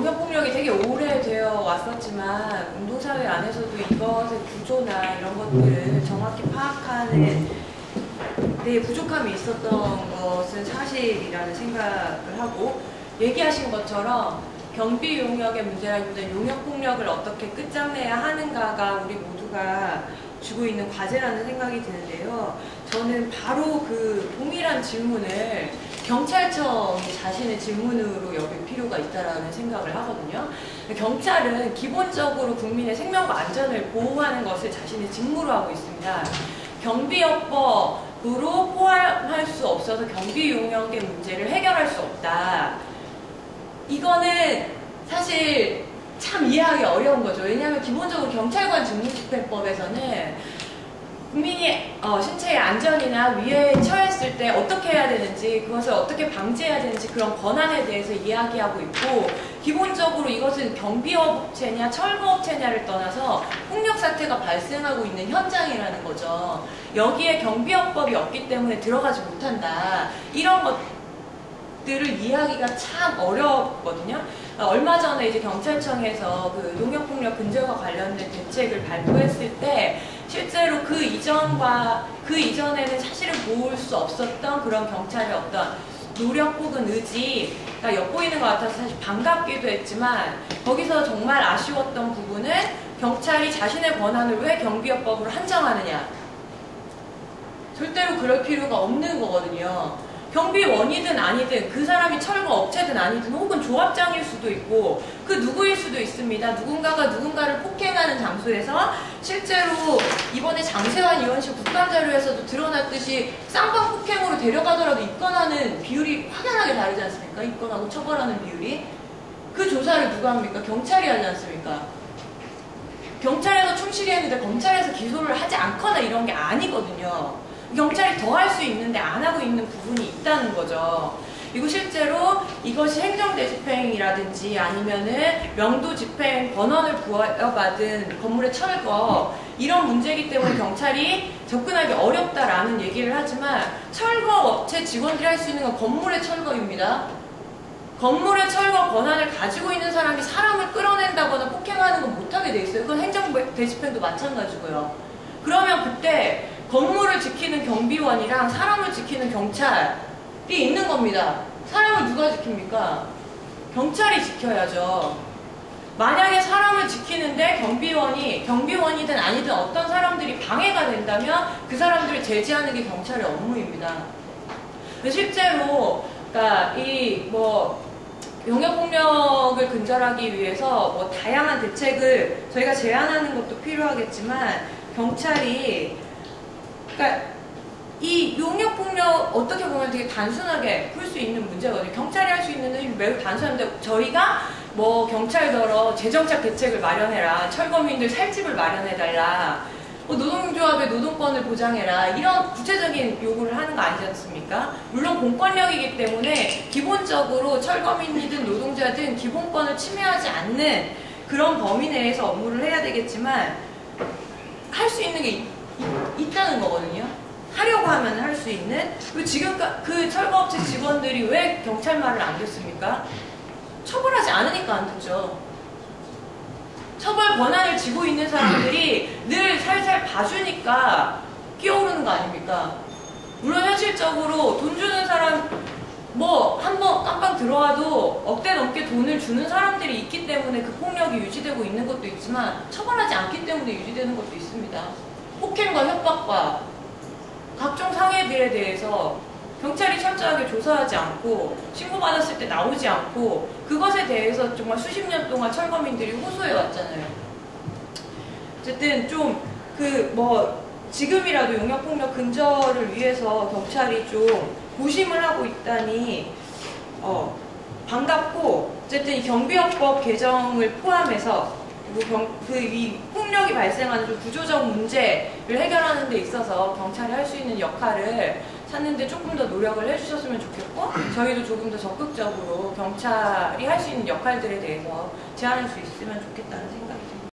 용역폭력이 되게 오래되어 왔었지만 운동사회 안에서도 이것의 구조나 이런 것들을 정확히 파악하는 데 부족함이 있었던 것은 사실이라는 생각을 하고, 얘기하신 것처럼 경비 용역의 문제라기보다는 용역폭력을 어떻게 끝장내야 하는가가 우리 모두가 주고 있는 과제라는 생각이 드는데요. 저는 바로 그 동일한 질문을 경찰청이 자신의 질문으로 여길 필요가 있다는 생각을 하거든요. 경찰은 기본적으로 국민의 생명과 안전을 보호하는 것을 자신의 직무로 하고 있습니다. 경비업법으로 포함할 수 없어서 경비 용역의 문제를 해결할 수 없다. 이거는 사실 참 이해하기 어려운 거죠. 왜냐하면 기본적으로 경찰관 직무집행법에서는 국민이 신체의 안전이나 위해에 처했을 때 어떻게 해야 되는지, 그것을 어떻게 방지해야 되는지 그런 권한에 대해서 이야기하고 있고, 기본적으로 이것은 경비업체냐 철거업체냐를 떠나서 폭력 사태가 발생하고 있는 현장이라는 거죠. 여기에 경비업법이 없기 때문에 들어가지 못한다. 이런 것들을 이해하기가 참 어렵거든요. 얼마 전에 이제 경찰청에서 그 농역폭력 근절과 관련된 대책을 발표했을 때 실제로 그 이전에는 사실은 볼 수 없었던 그런 경찰의 어떤 노력 혹은 의지가 엿보이는 것 같아서 사실 반갑기도 했지만, 거기서 정말 아쉬웠던 부분은 경찰이 자신의 권한을 왜 경비업법으로 한정하느냐. 절대로 그럴 필요가 없는 거거든요. 경비원이든 아니든 그 사람이 철거업체든 아니든 혹은 조합장일 수도 있고 그 누구일 수도 있습니다. 누군가가 누군가를 폭행하는 장소에서 실제로 이번에 장세환 의원실 국감자료에서도 드러났듯이 쌍방 폭행으로 데려가더라도 입건하는 비율이 확연하게 다르지 않습니까? 입건하고 처벌하는 비율이. 그 조사를 누가 합니까? 경찰이 하지 않습니까? 경찰에서 충실히 했는데 검찰에서 기소를 하지 않거나 이런 게 아니거든요. 경찰이 더 할 수 있는데 안 하고 있는 부분이 있다는 거죠. 그리고 실제로 이것이 행정대집행이라든지 아니면은 명도집행 권한을 부여받은 건물의 철거, 이런 문제이기 때문에 경찰이 접근하기 어렵다라는 얘기를 하지만, 철거업체 직원들이 할 수 있는 건 건물의 철거입니다. 건물의 철거 권한을 가지고 있는 사람이 사람을 끌어낸다거나 폭행하는 건 못하게 돼 있어요. 그건 행정대집행도 마찬가지고요. 그러면 그때 건물을 지키는 경비원이랑 사람을 지키는 경찰이 있는 겁니다. 사람을 누가 지킵니까? 경찰이 지켜야죠. 만약에 사람을 지키는데 경비원이든 아니든 어떤 사람들이 방해가 된다면 그 사람들을 제지하는 게 경찰의 업무입니다. 실제로 그러니까 용역폭력을 근절하기 위해서 다양한 대책을 저희가 제안하는 것도 필요하겠지만, 경찰이 그러니까 이 용역폭력 어떻게 보면 되게 단순하게 풀 수 있는 문제거든요. 경찰이 할 수 있는 건 매우 단순한데, 저희가 경찰더러 재정착 대책을 마련해라, 철거민들 살 집을 마련해달라, 노동조합의 노동권을 보장해라, 이런 구체적인 요구를 하는 거 아니지 않습니까? 물론 공권력이기 때문에 기본적으로 철거민이든 노동자든 기본권을 침해하지 않는 그런 범위 내에서 업무를 해야 되겠지만, 할 수 있는 게 있다는 거거든요. 하려고 하면 할 수 있는. 그리고 지금 그 철거업체 직원들이 왜 경찰 말을 안 듣습니까? 처벌하지 않으니까 안 듣죠. 처벌 권한을 쥐고 있는 사람들이 늘 살살 봐주니까 끼어오르는 거 아닙니까? 물론 현실적으로 돈 주는 사람 한번 깜빡 들어와도 억대 넘게 돈을 주는 사람들이 있기 때문에 그 폭력이 유지되고 있는 것도 있지만, 처벌하지 않기 때문에 유지되는 것도 있습니다. 폭행과 협박과 각종 상해들에 대해서 경찰이 철저하게 조사하지 않고 신고받았을 때 나오지 않고 그것에 대해서 정말 수십 년 동안 철거민들이 호소해 왔잖아요. 어쨌든 좀 지금이라도 용역폭력 근절을 위해서 경찰이 좀 고심을 하고 있다니 반갑고, 어쨌든 이 경비업법 개정을 포함해서 이 폭력이 발생하는 좀 구조적 문제를 해결하는 데 있어서 경찰이 할 수 있는 역할을 찾는 데 조금 더 노력을 해주셨으면 좋겠고, 저희도 조금 더 적극적으로 경찰이 할 수 있는 역할들에 대해서 제안할 수 있으면 좋겠다는 생각이 듭니다.